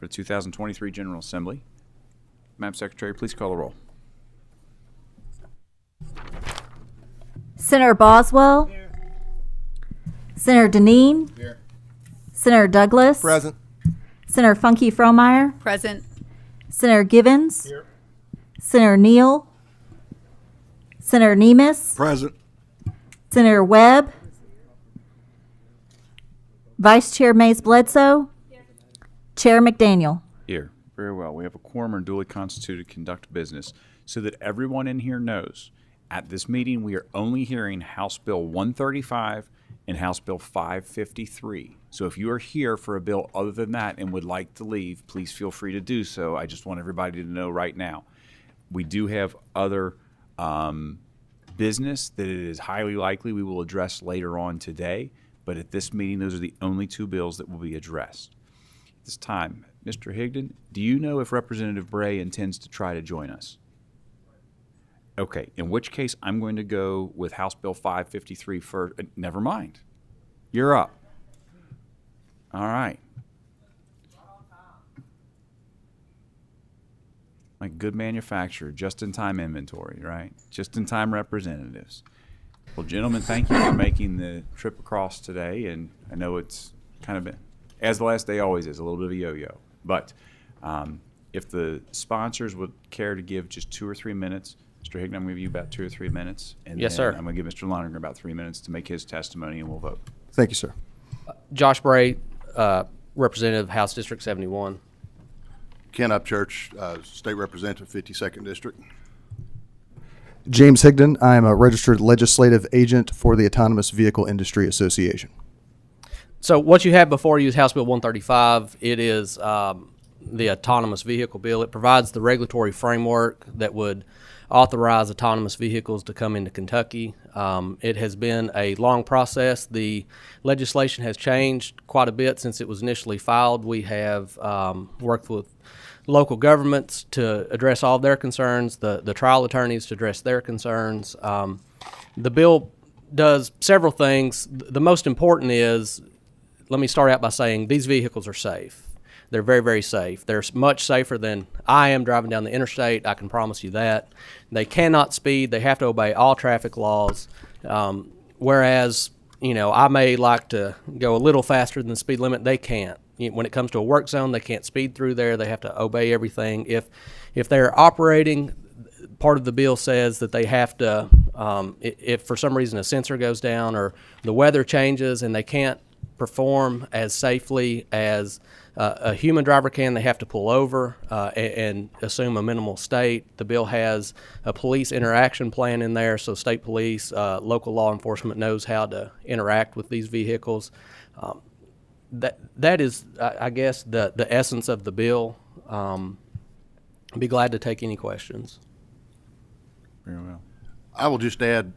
for the 2023 General Assembly. Madam Secretary, please call the roll. Senator Boswell. Here. Senator Deneen. Here. Senator Douglas. Present. Senator Funke Fromeyer. Present. Senator Givens. Here. Senator Neal. Senator Nemes. Present. Senator Webb. Vice Chair Mays Bledsoe. Here. Chair McDaniel. Here. Very well. We have a quorum and duly constituted to conduct business. So that everyone in here knows, at this meeting we are only hearing House Bill 135 and House Bill 553. So if you are here for a bill other than that and would like to leave, please feel free to do so. I just want everybody to know right now. We do have other business that it is highly likely we will address later on today, but at this meeting those are the only two bills that will be addressed. At this time, Mr. Higdon, do you know if Representative Bray intends to try to join us? Okay, in which case I'm going to go with House Bill 553 first. Never mind. You're up. All right. Like good manufacturer, just-in-time inventory, right? Just-in-time representatives. Well, gentlemen, thank you for making the trip across today, and I know it's kind of been, as the last day always is, a little bit of a yo-yo. But if the sponsors would care to give just 2 or 3 minutes, Mr. Higdon, I'm going to give you about 2 or 3 minutes. And yes, then sir. I'm going to give Mr. Lonergan about 3 minutes to make his testimony, and we'll vote. Thank you, sir. Josh Bray, Representative, House District 71. Ken Upchurch, State Representative, 52nd District. James Higdon. I am a registered legislative agent for the Autonomous Vehicle Industry Association. So what you have before you is House Bill 135. It is the autonomous vehicle bill. It provides the regulatory framework that would authorize autonomous vehicles to come into Kentucky. It has been a long process. The legislation has changed quite a bit since it was initially filed. We have worked with local governments to address all of their concerns, the trial attorneys to address their concerns. The bill does several things. The most important is, let me start out by saying these vehicles are safe. They're very, very safe. They're much safer than I am driving down the interstate. I can promise you that. They cannot speed. They have to obey all traffic laws. Whereas, you know, I may like to go a little faster than the speed limit. They can't. When it comes to a work zone, they can't speed through there. They have to obey everything. If they're operating, part of the bill says that they have to, if for some reason a sensor goes down or the weather changes and they can't perform as safely as a human driver can, they have to pull over and assume a minimal state. The bill has a police interaction plan in there, so state police, local law enforcement knows how to interact with these vehicles. That is, I guess, the essence of the bill. I'd be glad to take any questions. Very well. I will just add,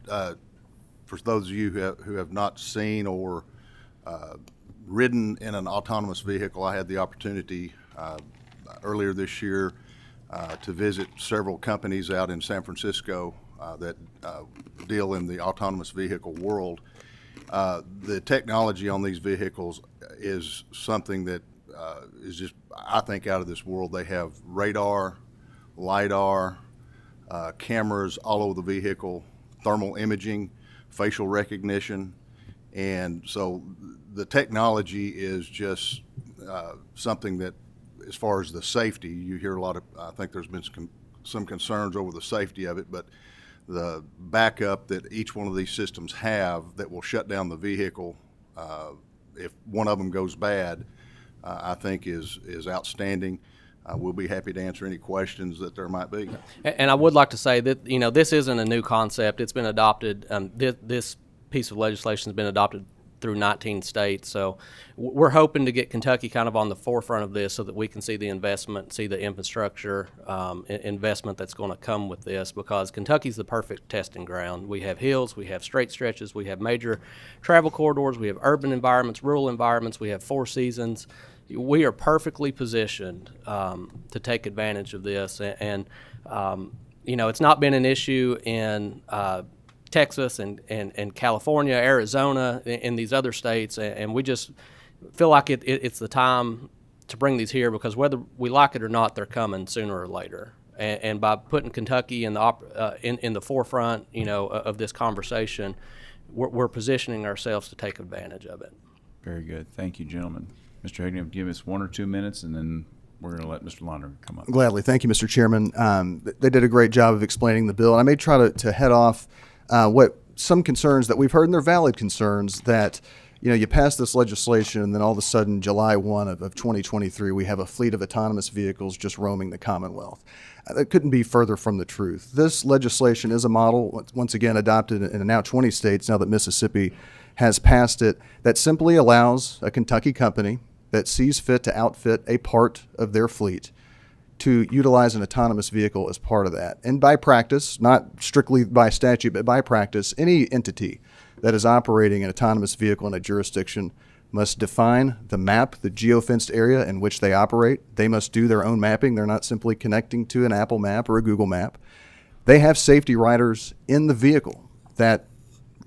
for those of you who have not seen or ridden in an autonomous vehicle, I had the opportunity earlier this year to visit several companies out in San Francisco that deal in the autonomous vehicle world. The technology on these vehicles is something that is just, I think, out of this world. They have radar, LiDAR, cameras all over the vehicle, thermal imaging, facial recognition, and so the technology is just something that, as far as the safety, you hear a lot of, I think there's been some concerns over the safety of it, but the backup that each one of these systems have that will shut down the vehicle if one of them goes bad, I think is outstanding. We'll be happy to answer any questions that there might be. And I would like to say that, you know, this isn't a new concept. It's been adopted. This piece of legislation has been adopted through 19 states. So we're hoping to get Kentucky kind of on the forefront of this so that we can see the investment, see the infrastructure investment that's going to come with this, because Kentucky's the perfect testing ground. We have hills, we have straight stretches, we have major travel corridors, we have urban environments, rural environments, we have 4 seasons. We are perfectly positioned to take advantage of this. And you know, it's not been an issue in Texas and California, Arizona, in these other states, and we just feel like it's the time to bring these here because whether we like it or not, they're coming sooner or later. And by putting Kentucky in the forefront, of this conversation, we're positioning ourselves to take advantage of it. Very good. Thank you, gentlemen. Mr. Higdon, give us 1 or 2 minutes, and then we're going to let Mr. Lonergan come up. Gladly. Thank you, Mr. Chairman. They did a great job of explaining the bill. And I may try to head off what some concerns that we've heard, and they're valid concerns, that you pass this legislation and then all of a sudden July 1 of 2023, we have a fleet of autonomous vehicles just roaming the Commonwealth. That couldn't be further from the truth. This legislation is a model, once again, adopted in now 20 states, now that Mississippi has passed it, that simply allows a Kentucky company that sees fit to outfit a part of their fleet to utilize an autonomous vehicle as part of that. And by practice, not strictly by statute, but by practice, any entity that is operating an autonomous vehicle in a jurisdiction must define the map, the geofenced area in which they operate. They must do their own mapping. They're not simply connecting to an Apple map or a Google map. They have safety riders in the vehicle that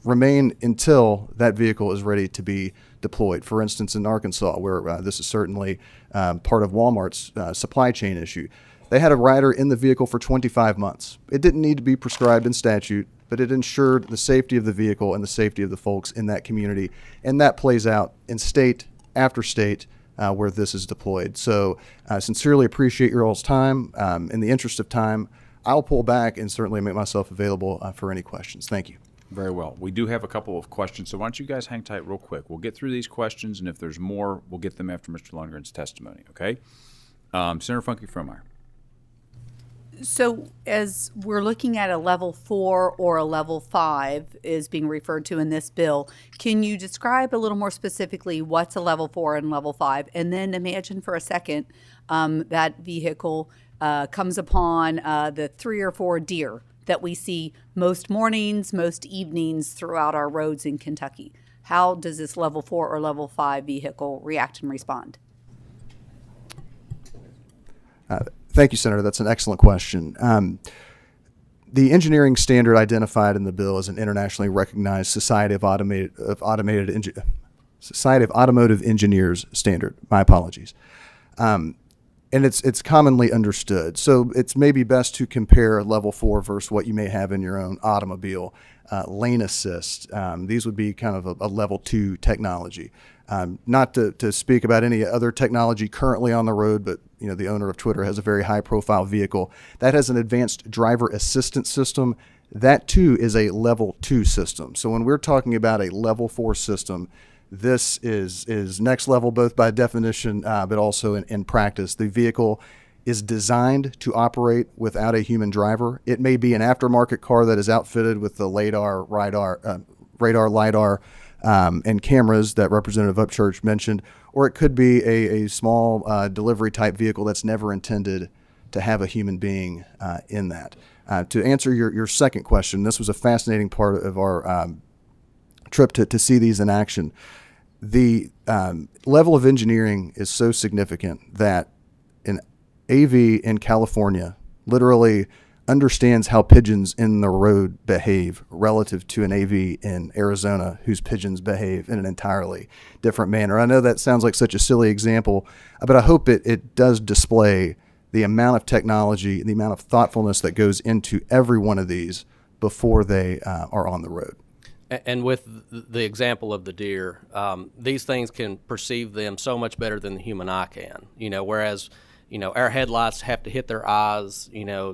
remain until that vehicle is ready to be deployed. For instance, in Arkansas, where this is certainly part of Walmart's supply chain issue, they had a rider in the vehicle for 25 months. It didn't need to be prescribed in statute, but it ensured the safety of the vehicle and the safety of the folks in that community. And that plays out in state after state where this is deployed. So I sincerely appreciate your all's time. In the interest of time, I'll pull back and certainly make myself available for any questions. Thank you. Very well. We do have a couple of questions, so why don't you guys hang tight real quick. We'll get through these questions, and if there's more, we'll get them after Mr. Lundgren's testimony, okay? Senator Funky Fromeyer. So as we're looking at a level 4 or a level 5 is being referred to in this bill, can you describe a little more specifically what's a level 4 and level 5? And then imagine for a second that vehicle comes upon the 3 or 4 deer that we see most mornings, most evenings throughout our roads in Kentucky. How does this level 4 or level 5 vehicle react and respond? Thank you, Senator. That's an excellent question. The engineering standard identified in the bill is an internationally recognized Society of Automotive Engineers standard. My apologies. And it's commonly understood. So it's maybe best to compare level 4 versus what you may have in your own automobile. Lane assist. These would be kind of a level 2 technology. Not to speak about any other technology currently on the road, but the owner of Twitter has a very high-profile vehicle that has an advanced driver assistance system. That too is a level 2 system. So when we're talking about a level 4 system, this is next level, both by definition, but also in practice. The vehicle is designed to operate without a human driver. It may be an aftermarket car that is outfitted with the radar, LiDAR, and cameras that Representative Upchurch mentioned, or it could be a small delivery type vehicle that's never intended to have a human being in that. To answer your second question, this was a fascinating part of our trip to see these in action. The level of engineering is so significant that an AV in California literally understands how pigeons in the road behave relative to an AV in Arizona whose pigeons behave in an entirely different manner. I know that sounds like such a silly example, but I hope it does display the amount of technology and the amount of thoughtfulness that goes into every one of these before they are on the road. And with the example of the deer, these things can perceive them so much better than the human eye can, whereas our headlights have to hit their eyes,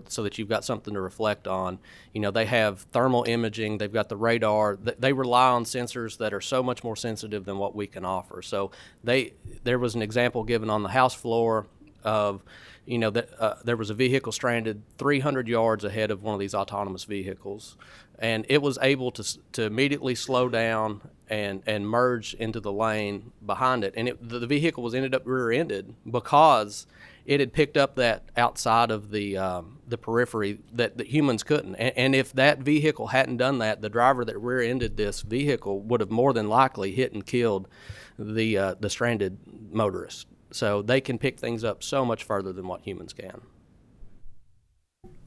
so that you've got something to reflect on. They have thermal imaging, they've got the radar. They rely on sensors that are so much more sensitive than what we can offer. So there was an example given on the House floor of, that there was a vehicle stranded 300 yards ahead of one of these autonomous vehicles, and it was able to immediately slow down and merge into the lane behind it. And the vehicle ended up rear-ended because it had picked up that outside of the periphery that humans couldn't. And if that vehicle hadn't done that, the driver that rear-ended this vehicle would have more than likely hit and killed the stranded motorist. So they can pick things up so much further than what humans can.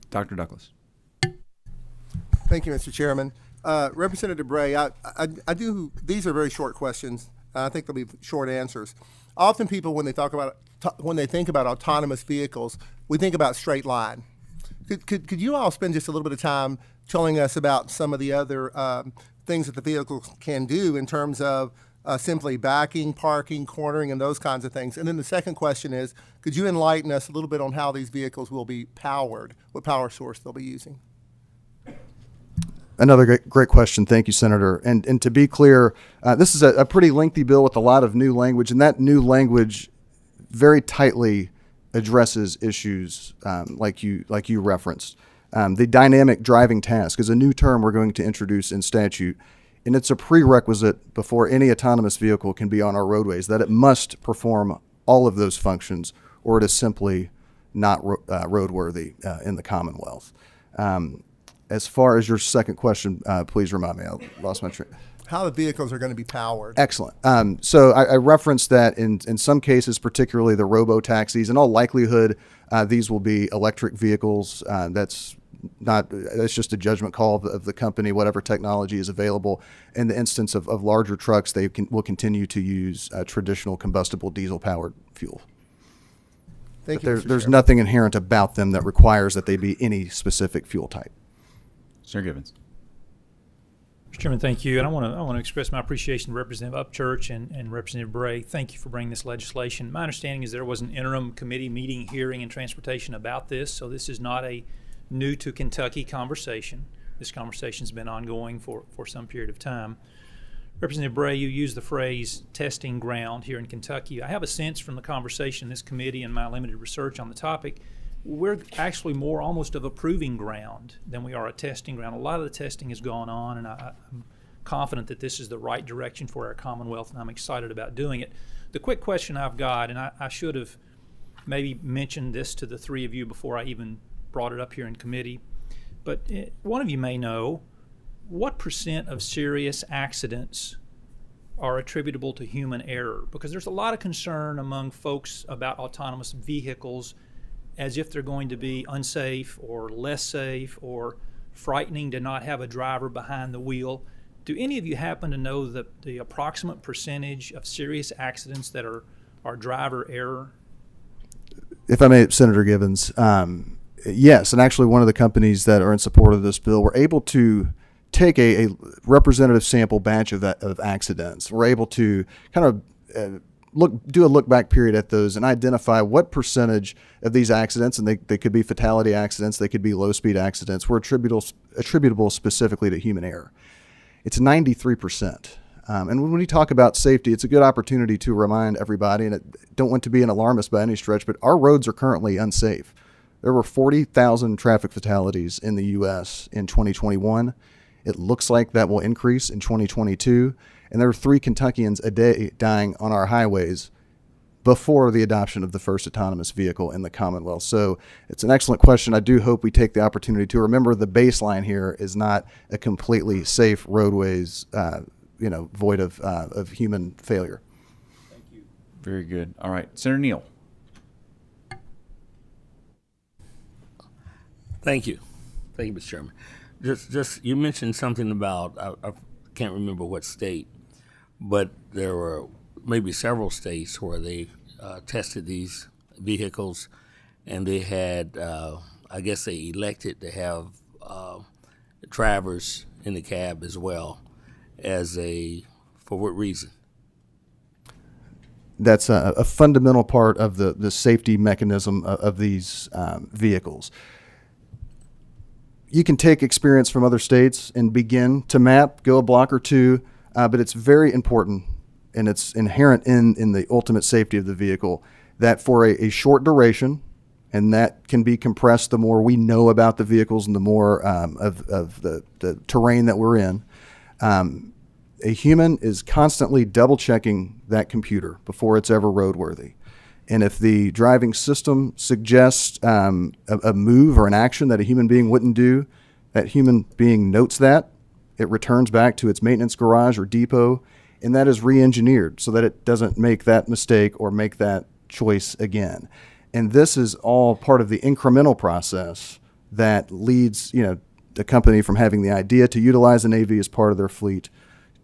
Dr. Douglas. Thank you, Mr. Chairman. Representative Bray, I do. These are very short questions. I think they'll be short answers. Often people, when they talk about when they think about autonomous vehicles, we think about straight line. Could you all spend just a little bit of time telling us about some of the other things that the vehicle can do in terms of simply backing, parking, cornering, and those kinds of things? And then the second question is, could you enlighten us a little bit on how these vehicles will be powered, what power source they'll be using? Another great question. Thank you, Senator. And to be clear, this is a pretty lengthy bill with a lot of new language, and that new language very tightly addresses issues like you referenced. The dynamic driving task is a new term we're going to introduce in statute, and it's a prerequisite before any autonomous vehicle can be on our roadways that it must perform all of those functions, or it is simply not roadworthy in the Commonwealth. As far as your second question, please remind me. I lost my train. How the vehicles are going to be powered. Excellent. So I referenced that in some cases, particularly the robo-taxis, in all likelihood, these will be electric vehicles. That's just a judgment call of the company, whatever technology is available. In the instance of larger trucks, they will continue to use traditional combustible diesel-powered fuel. Thank But you, there's nothing inherent about them that requires that they be any specific fuel type. Senator Givens. Mr. Chairman, thank you. And I want to express my appreciation to Representative Upchurch and Representative Bray. Thank you for bringing this legislation. My understanding is there was an interim committee meeting, hearing, and transportation about this, so this is not a new to Kentucky conversation. This conversation's been ongoing for some period of time. Representative Bray, you used the phrase testing ground here in Kentucky. I have a sense from the conversation in this committee and my limited research on the topic, we're actually more almost of a proving ground than we are a testing ground. A lot of the testing has gone on, and I'm confident that this is the right direction for our Commonwealth, and I'm excited about doing it. The quick question I've got, and I should have maybe mentioned this to the three of you before I even brought it up here in committee, but one of you may know, what % of serious accidents are attributable to human error? Because there's a lot of concern among folks about autonomous vehicles as if they're going to be unsafe or less safe or frightening to not have a driver behind the wheel. Do any of you happen to know the approximate percentage of serious accidents that are driver error? If I may, Senator Givens, yes, and actually one of the companies that are in support of this bill were able to take a representative sample batch of accidents. We're able to kind of do a look back period at those and identify what percentage of these accidents, and they could be fatality accidents, they could be low speed accidents, were attributable specifically to human error. It's 93%. And when we talk about safety, it's a good opportunity to remind everybody, and I don't want to be an alarmist by any stretch, but our roads are currently unsafe. There were 40,000 traffic fatalities in the U.S. in 2021. It looks like that will increase in 2022. And there are 3 Kentuckians a day dying on our highways before the adoption of the first autonomous vehicle in the Commonwealth. So it's an excellent question. I do hope we take the opportunity to remember the baseline here is not a completely safe roadways, void of human failure. Thank you. Very good. All right. Senator Neal. Thank you. Thank you, Mr. Chairman. Just you mentioned something about, I can't remember what state, but there were maybe several states where they tested these vehicles, and they had, I guess they elected to have drivers in the cab as well for what reason? That's a fundamental part of the safety mechanism of these vehicles. You can take experience from other states and begin to map, go a block or two, but it's very important, and it's inherent in the ultimate safety of the vehicle, that for a short duration, and that can be compressed the more we know about the vehicles and the more of the terrain that we're in, a human is constantly double-checking that computer before it's ever roadworthy. And if the driving system suggests a move or an action that a human being wouldn't do, that human being notes that, it returns back to its maintenance garage or depot, and that is re-engineered so that it doesn't make that mistake or make that choice again. And this is all part of the incremental process that leads, the company from having the idea to utilize an AV as part of their fleet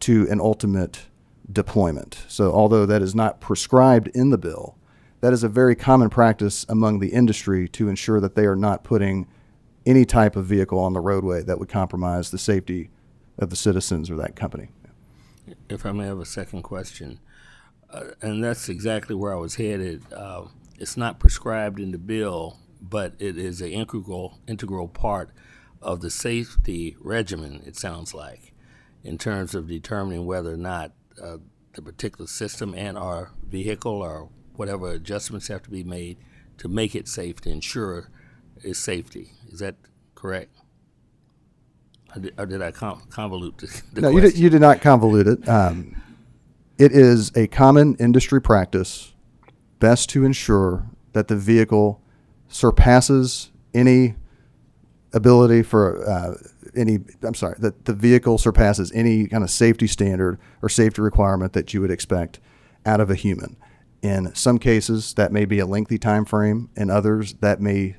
to an ultimate deployment. So although that is not prescribed in the bill, that is a very common practice among the industry to ensure that they are not putting any type of vehicle on the roadway that would compromise the safety of the citizens or that company. If I may have a second question, and that's exactly where I was headed. It's not prescribed in the bill, but it is an integral part of the safety regimen, it sounds like, in terms of determining whether or not the particular system and our vehicle or whatever adjustments have to be made to make it safe, to ensure its safety. Is that correct? Or did I convolute the No, question? you did not convolute it. It is a common industry practice best to ensure that the vehicle surpasses any ability for that the vehicle surpasses any kind of safety standard or safety requirement that you would expect out of a human. In some cases, that may be a lengthy time frame. In others, that may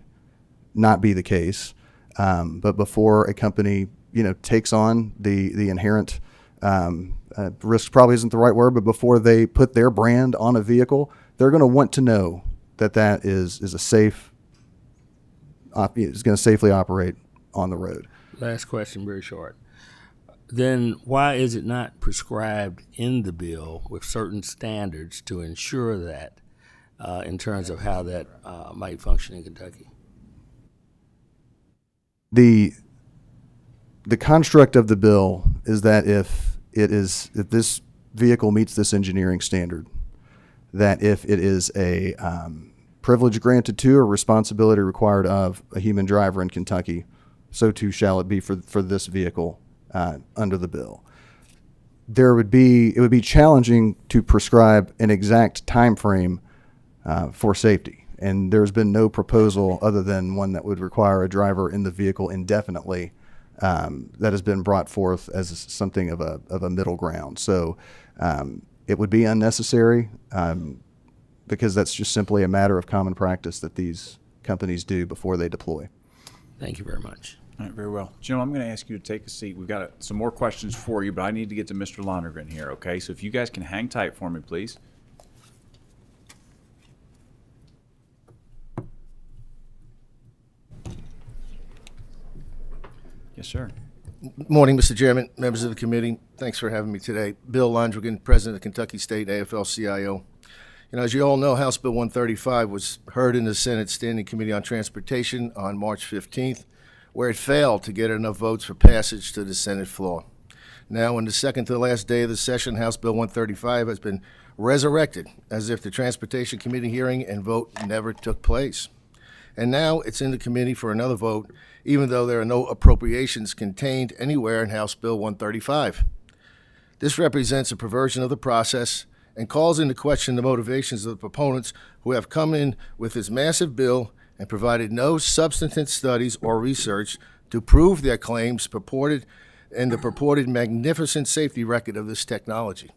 not be the case. But before a company, takes on the inherent risk, probably isn't the right word, but before they put their brand on a vehicle, they're going to want to know that is a safe, is going to safely operate on the road. Last question, very short. Then why is it not prescribed in the bill with certain standards to ensure that in terms of how that might function in Kentucky? The construct of the bill is that if this vehicle meets this engineering standard, that if it is a privilege granted to or responsibility required of a human driver in Kentucky, so too shall it be for this vehicle under the bill. It would be challenging to prescribe an exact time frame for safety. And there's been no proposal other than one that would require a driver in the vehicle indefinitely that has been brought forth as something of a middle ground. So it would be unnecessary because that's just simply a matter of common practice that these companies do before they deploy. Thank you very much. All right, very well. Jim, I'm going to ask you to take a seat. We've got some more questions for you, but I need to get to Mr. Lonergan here, okay? So if you guys can hang tight for me, please. Yes, sir. Morning, Mr. Chairman, members of the committee. Thanks for having me today. Bill Lonergan, President of Kentucky State AFL-CIO. As you all know, House Bill 135 was heard in the Senate Standing Committee on Transportation on March 15th, where it failed to get enough votes for passage to the Senate floor. Now, on the second to the last day of the session, House Bill 135 has been resurrected as if the Transportation Committee hearing and vote never took place. And now it's in the committee for another vote, even though there are no appropriations contained anywhere in House Bill 135. This represents a perversion of the process and calls into question the motivations of the proponents who have come in with this massive bill and provided no substantive studies or research to prove their claims and the purported magnificent safety record of this technology.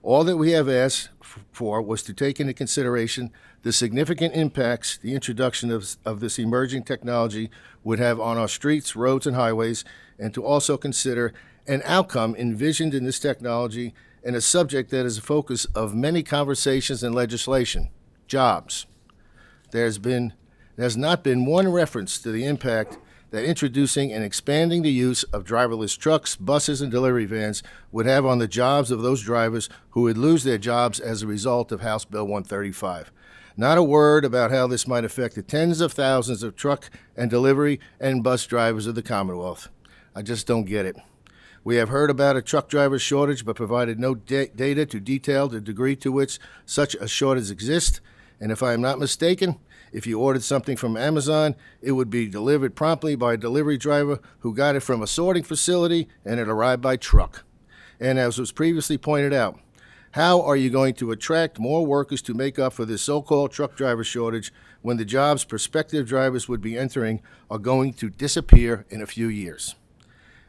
All that we have asked for was to take into consideration the significant impacts the introduction of this emerging technology would have on our streets, roads, and highways, and to also consider an outcome envisioned in this technology and a subject that is the focus of many conversations and legislation: jobs. There's not been one reference to the impact that introducing and expanding the use of driverless trucks, buses, and delivery vans would have on the jobs of those drivers who would lose their jobs as a result of House Bill 135. Not a word about how this might affect the tens of thousands of truck and delivery and bus drivers of the Commonwealth. I just don't get it. We have heard about a truck driver shortage, but provided no data to detail the degree to which such a shortage exists. And if I am not mistaken, if you ordered something from Amazon, it would be delivered promptly by a delivery driver who got it from a sorting facility, and it arrived by truck. And as was previously pointed out, how are you going to attract more workers to make up for this so-called truck driver shortage when the jobs prospective drivers would be entering are going to disappear in a few years?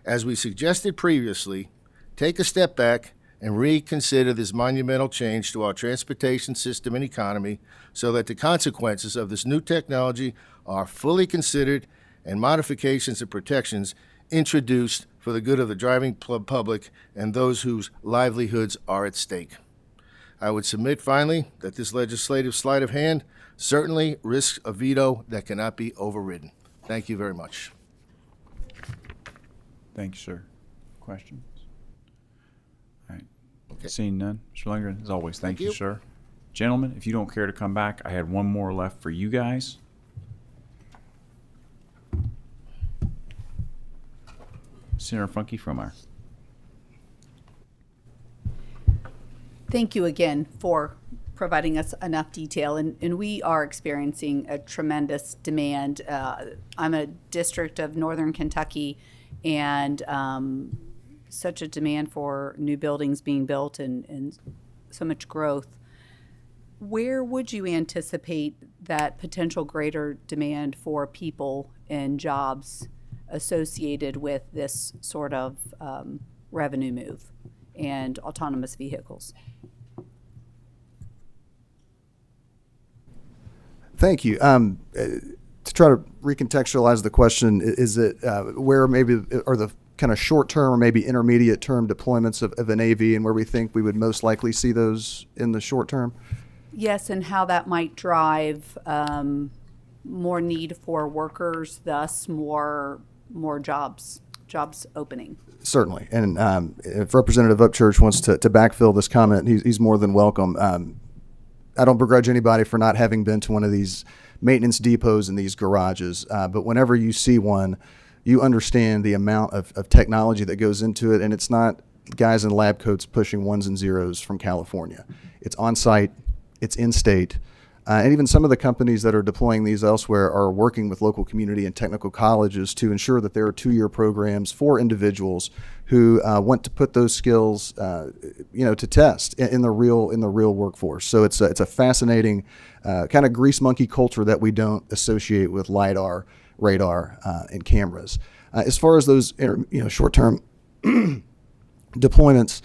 As we suggested previously, take a step back and reconsider this monumental change to our transportation system and economy so that the consequences of this new technology are fully considered and modifications and protections introduced for the good of the driving public and those whose livelihoods are at stake. I would submit finally that this legislative sleight of hand certainly risks a veto that cannot be overridden. Thank you very much. Thank you, sir. Questions? All right. Okay. Seeing none, Mr. Lundgren, as always, thank you, you. sir. Gentlemen, if you don't care to come back, I had one more left for you guys. Senator Funky Fromeyer. Thank you again for providing us enough detail, and we are experiencing a tremendous demand. I'm a district of Northern Kentucky, and such a demand for new buildings being built and so much growth. Where would you anticipate that potential greater demand for people and jobs associated with this sort of revenue move and autonomous vehicles? Thank you. To try to recontextualize the question, is it where maybe are the kind of short-term or maybe intermediate-term deployments of an AV, and where we think we would most likely see those in the short term? Yes, and how that might drive more need for workers, thus more jobs opening. Certainly. And if Representative Upchurch wants to backfill this comment, he's more than welcome. I don't begrudge anybody for not having been to one of these maintenance depots and these garages, but whenever you see one, you understand the amount of technology that goes into it, and it's not guys in lab coats pushing ones and zeros from California. It's on-site, it's in-state, and even some of the companies that are deploying these elsewhere are working with local community and technical colleges to ensure that there are 2-year programs for individuals who want to put those skills, to test in the real workforce. So it's a fascinating kind of grease monkey culture that we don't associate with LiDAR, radar, and cameras. As far as those short-term deployments,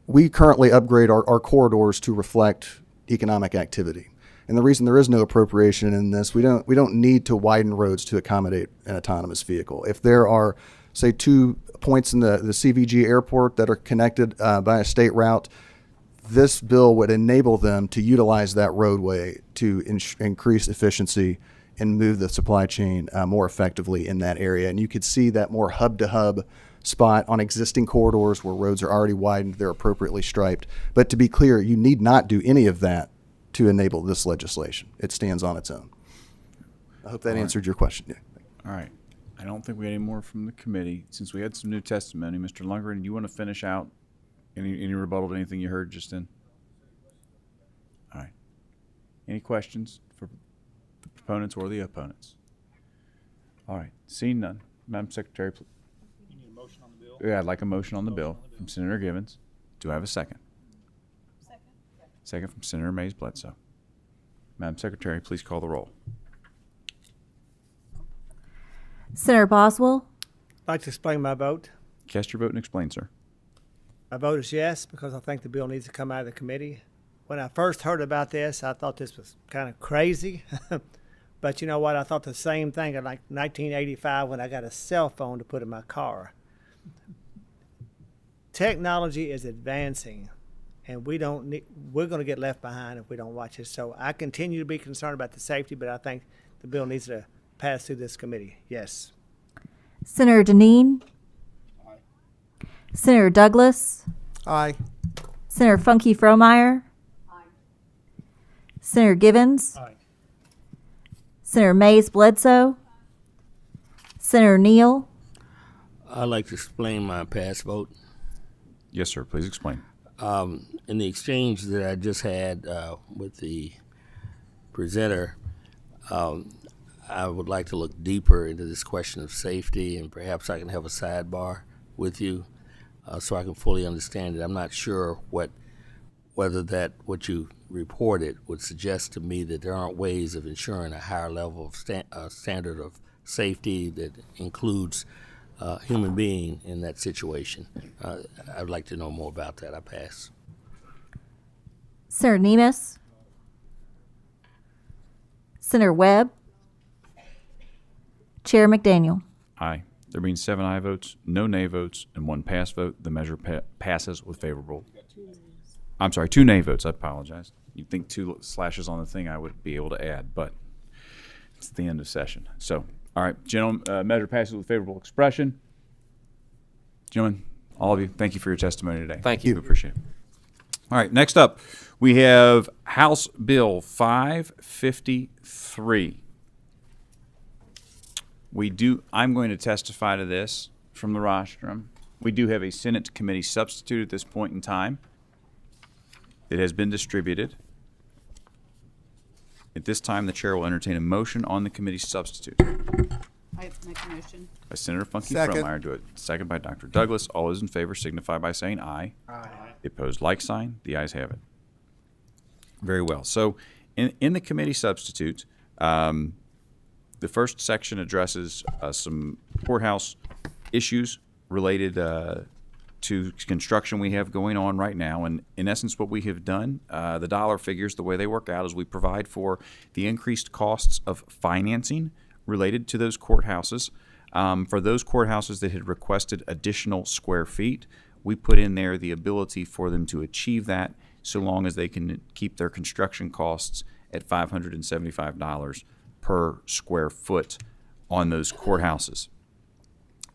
we currently upgrade our corridors to reflect economic activity. And the reason there is no appropriation in this, we don't need to widen roads to accommodate an autonomous vehicle. If there are, say, 2 points in the CVG airport that are connected by a state route, this bill would enable them to utilize that roadway to increase efficiency and move the supply chain more effectively in that area. And you could see that more hub-to-hub spot on existing corridors where roads are already widened, they're appropriately striped. But to be clear, you need not do any of that to enable this legislation. It stands on its own. I hope that answered your question. Yeah. All right. I don't think we had any more from the committee. Since we had some new testimony, Mr. Lundgren, do you want to finish out any rebuttal to anything you heard just then? All right. Any questions for the proponents or the opponents? All right. Seeing none, Madam Secretary, please. Yeah, I'd like a motion on the bill from Senator Givens. Do I have a second? Second from Senator Mays Bledsoe. Madam Secretary, please call the roll. Senator Boswell, I'd like to explain my vote. Cast your vote and explain, sir. My vote is yes, because I think the bill needs to come out of the committee. When I first heard about this, I thought this was kind of crazy. But you know what? I thought the same thing in like 1985 when I got a cell phone to put in my car. Technology is advancing, and we're going to get left behind if we don't watch it. So I continue to be concerned about the safety, but I think the bill needs to pass through this committee. Yes. Senator Deneen. Aye. Senator Douglas. Aye. Senator Funky Fromeyer. Aye. Senator Givens. Aye. Senator Mays Bledsoe. Senator Neal. I'd like to explain my past vote. Yes, sir. Please explain. In the exchange that I just had with the presenter, I would like to look deeper into this question of safety, and perhaps I can have a sidebar with you so I can fully understand it. I'm not sure whether what you reported would suggest to me that there aren't ways of ensuring a higher level of standard of safety that includes human being in that situation. I'd like to know more about that. I pass. Senator Nemes. Senator Webb. Chair McDaniel. Aye. There being 7 aye votes, no nay votes, and 1 pass vote, the measure passes with favorable. I'm sorry, 2 nay votes. I apologize. You'd think 2 slashes on the thing I would be able to add, but it's the end of session. So, all right, gentlemen, measure passes with favorable expression. Gentlemen, all of you, thank you for your testimony today. Thank you. We appreciate it. All right, next up, we have House Bill 553. I'm going to testify to this from the rostrum. We do have a Senate committee substitute at this point in time. It has been distributed. At this time, the chair will entertain a motion on the committee substitute. I make a motion. By Senator Funky Second. Fromeyer, do it. Second by Dr. Douglas. All those in favor signify by saying aye. Aye. The opposed, like sign. The ayes have it. Very well. So, in the committee substitute, the first section addresses some courthouse issues related to construction we have going on right now. And in essence, what we have done, the dollar figures, the way they work out is we provide for the increased costs of financing related to those courthouses. For those courthouses that had requested additional square feet, we put in there the ability for them to achieve that so long as they can keep their construction costs at $575 per square foot on those courthouses.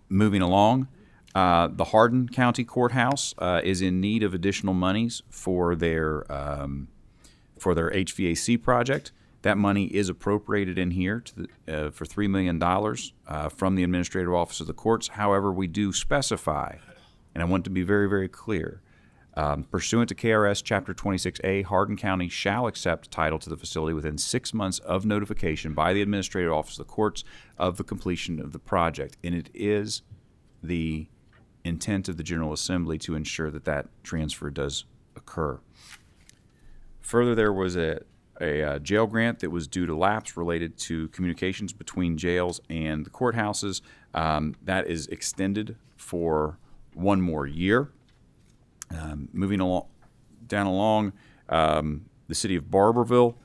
Moving along, the Hardin County Courthouse is in need of additional monies for their HVAC project. That money is appropriated in here for $3 million from the Administrative Office of the Courts. However, we do specify, and I want to be very, very clear, pursuant to KRS Chapter 26A, Hardin County shall accept title to the facility within 6 months of notification by the Administrative Office of the Courts of the completion of the project. And it is the intent of the General Assembly to ensure that that transfer does occur. Further, there was a jail grant that was due to lapse related to communications between jails and the courthouses. That is extended for 1 more year. Moving along, the city of Barberville.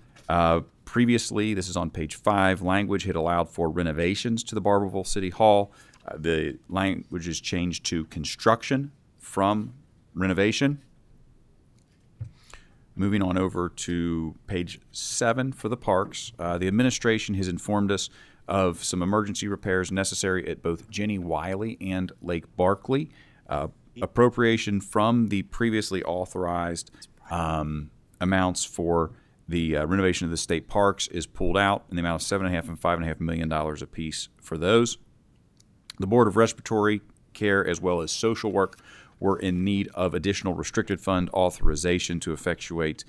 Previously, this is on page 5, language had allowed for renovations to the Barberville City Hall. The language is changed to construction from renovation. Moving on over to page 7 for the parks, the administration has informed us of some emergency repairs necessary at both Jenny Wiley and Lake Barkley. Appropriation from the previously authorized amounts for the renovation of the state parks is pulled out in the amount of $7.5 and $5.5 million apiece for those. The Board of Respiratory Care as well as Social Work were in need of additional restricted fund authorization to effectuate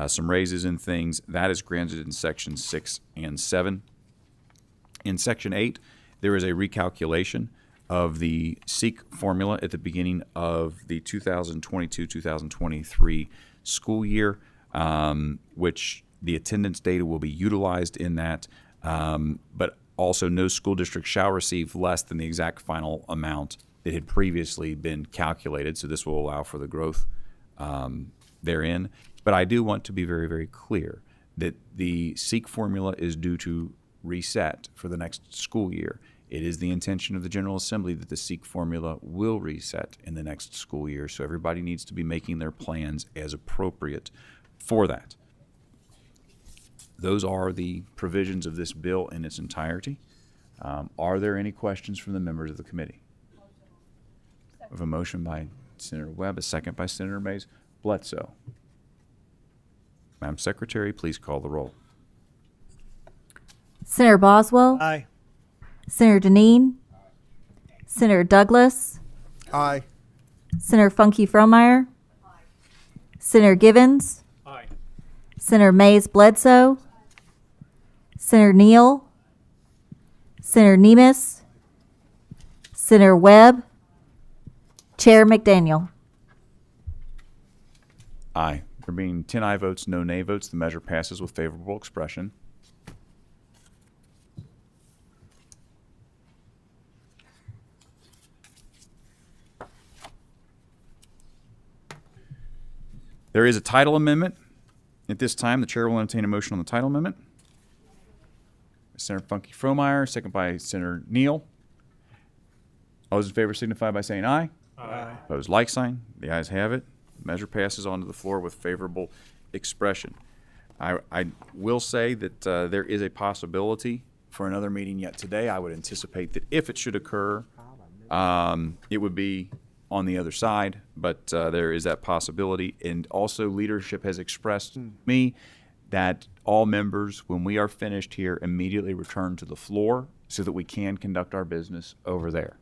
some raises and things. That is granted in Section 6 and 7. In Section 8, there is a recalculation of the SEEK formula at the beginning of the 2022-2023 school year, which the attendance data will be utilized in that, but also no school district shall receive less than the exact final amount that had previously been calculated. So this will allow for the growth therein. But I do want to be very, very clear that the SEEK formula is due to reset for the next school year. It is the intention of the General Assembly that the SEEK formula will reset in the next school year. So everybody needs to be making their plans as appropriate for that. Those are the provisions of this bill in its entirety. Are there any questions from the members of the committee? We have a motion by Senator Webb, a second by Senator Mays. Bledsoe. Madam Secretary, please call the roll. Senator Boswell. Aye. Senator Deneen. Senator Douglas. Aye. Senator Funky Fromeyer. Senator Givens. Aye. Senator Mays Bledsoe. Senator Neal. Senator Nemus. Senator Webb. Chair McDaniel. Aye. There being 10 aye votes, no nay votes, the measure passes with favorable expression. There is a title amendment. At this time, the chair will entertain a motion on the title amendment. Senator Funky Fromeyer, second by Senator Neal. All those in favor signify by saying aye. Aye. Opposed, like sign. The ayes have it. Measure passes on to the floor with favorable expression. I will say that there is a possibility for another meeting yet today. I would anticipate that if it should occur, it would be on the other side, but there is that possibility. And also, leadership has expressed to me that all members, when we are finished here, immediately return to the floor so that we can conduct our business over there.